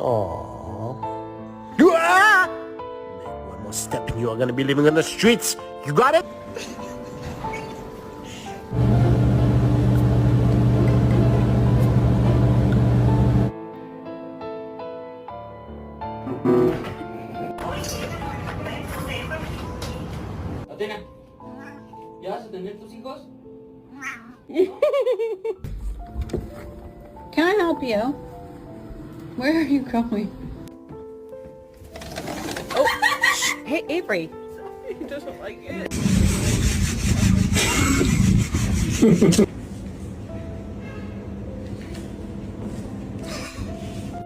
Aww. Ah! Make one more step and you are gonna be living on the streets. You got it? Atena, ¿ya vas a tener tus hijos? Can I help you? Where are you going? Oh, hey, Avery. He doesn't like it.